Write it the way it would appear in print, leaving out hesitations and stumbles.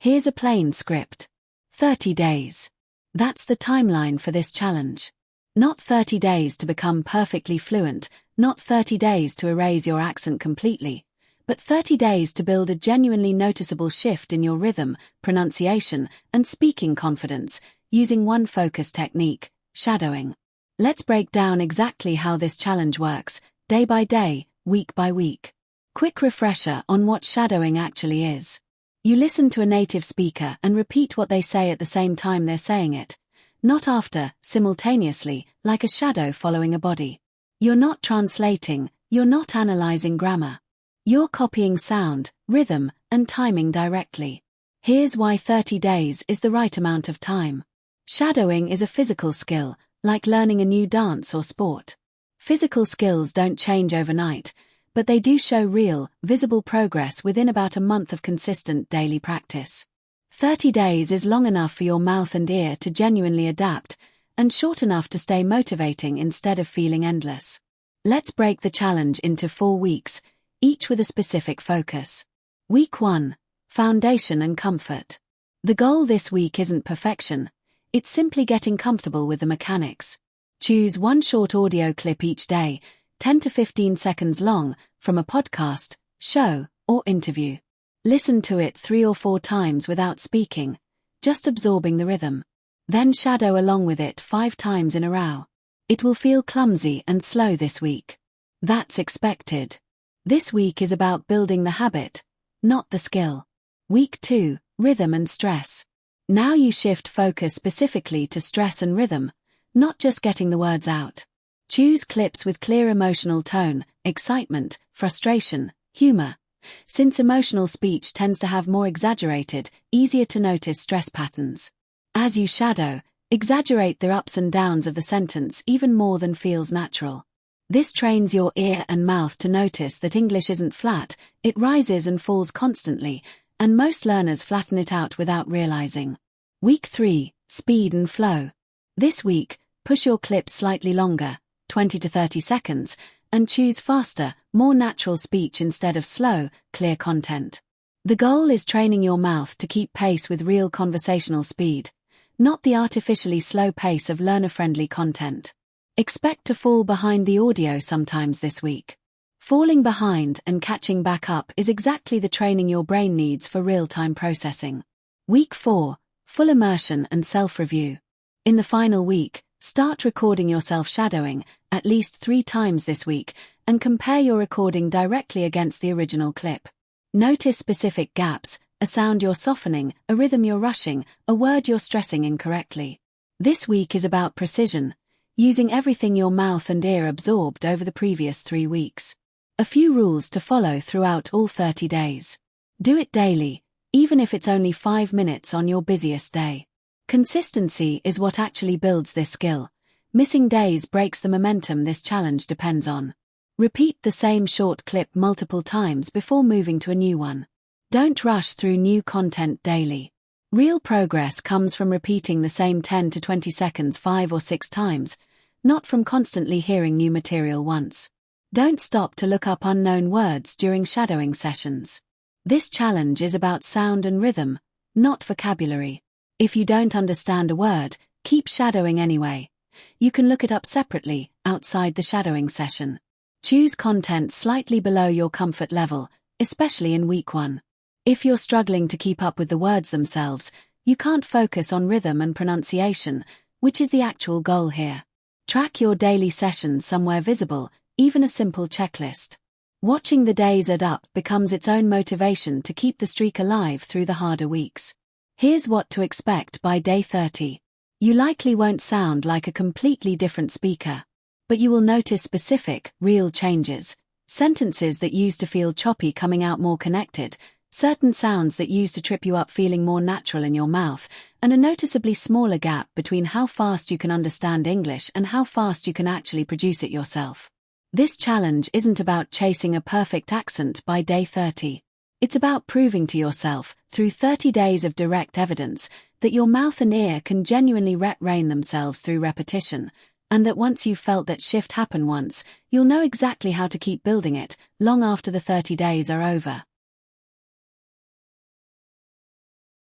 Here's a plain script. 30 days. That's the timeline for this challenge. Not 30 days to become perfectly fluent, not 30 days to erase your accent completely, but 30 days to build a genuinely noticeable shift in your rhythm, pronunciation, and speaking confidence, using one focus technique, shadowing. Let's break down exactly how this challenge works, day by day, week by week. Quick refresher on what shadowing actually is. You listen to a native speaker and repeat what they say at the same time they're saying it. Not after, simultaneously, like a shadow following a body. You're not translating, you're not analyzing grammar. You're copying sound, rhythm, and timing directly. Here's why 30 days is the right amount of time. Shadowing is a physical skill, like learning a new dance or sport. Physical skills don't change overnight, but they do show real, visible progress within about a month of consistent daily practice. 30 days is long enough for your mouth and ear to genuinely adapt, and short enough to stay motivating instead of feeling endless. Let's break the challenge into 4 weeks, each with a specific focus. Week 1. Foundation and comfort. The goal this week isn't perfection, it's simply getting comfortable with the mechanics. Choose one short audio clip each day, 10 to 15 seconds long, from a podcast, show, or interview. Listen to it 3 or 4 times without speaking, just absorbing the rhythm. Then shadow along with it 5 times in a row. It will feel clumsy and slow this week. That's expected. This week is about building the habit, not the skill. Week 2, rhythm and stress. Now you shift focus specifically to stress and rhythm, not just getting the words out. Choose clips with clear emotional tone, excitement, frustration, humor. Since emotional speech tends to have more exaggerated, easier to notice stress patterns. As you shadow, exaggerate the ups and downs of the sentence even more than feels natural. This trains your ear and mouth to notice that English isn't flat, it rises and falls constantly, and most learners flatten it out without realizing. Week 3, speed and flow. This week, push your clips slightly longer, 20 to 30 seconds, and choose faster, more natural speech instead of slow, clear content. The goal is training your mouth to keep pace with real conversational speed, not the artificially slow pace of learner-friendly content. Expect to fall behind the audio sometimes this week. Falling behind and catching back up is exactly the training your brain needs for real-time processing. Week 4, full immersion and self-review. In the final week, start recording yourself shadowing, at least 3 times this week, and compare your recording directly against the original clip. Notice specific gaps, a sound you're softening, a rhythm you're rushing, a word you're stressing incorrectly. This week is about precision, using everything your mouth and ear absorbed over the previous 3 weeks. A few rules to follow throughout all 30 days. Do it daily, even if it's only 5 minutes on your busiest day. Consistency is what actually builds this skill. Missing days breaks the momentum this challenge depends on. Repeat the same short clip multiple times before moving to a new one. Don't rush through new content daily. Real progress comes from repeating the same 10 to 20 seconds 5 or 6 times, not from constantly hearing new material once. Don't stop to look up unknown words during shadowing sessions. This challenge is about sound and rhythm, not vocabulary. If you don't understand a word, keep shadowing anyway. You can look it up separately, outside the shadowing session. Choose content slightly below your comfort level, especially in week 1. If you're struggling to keep up with the words themselves, you can't focus on rhythm and pronunciation, which is the actual goal here. Track your daily sessions somewhere visible, even a simple checklist. Watching the days add up becomes its own motivation to keep the streak alive through the harder weeks. Here's what to expect by day 30. You likely won't sound like a completely different speaker, but you will notice specific, real changes. Sentences that used to feel choppy coming out more connected, certain sounds that used to trip you up feeling more natural in your mouth, and a noticeably smaller gap between how fast you can understand English and how fast you can actually produce it yourself. This challenge isn't about chasing a perfect accent by day 30. It's about proving to yourself, through 30 days of direct evidence, that your mouth and ear can genuinely retrain themselves through repetition, and that once you've felt that shift happen once, you'll know exactly how to keep building it, long after the 30 days are over.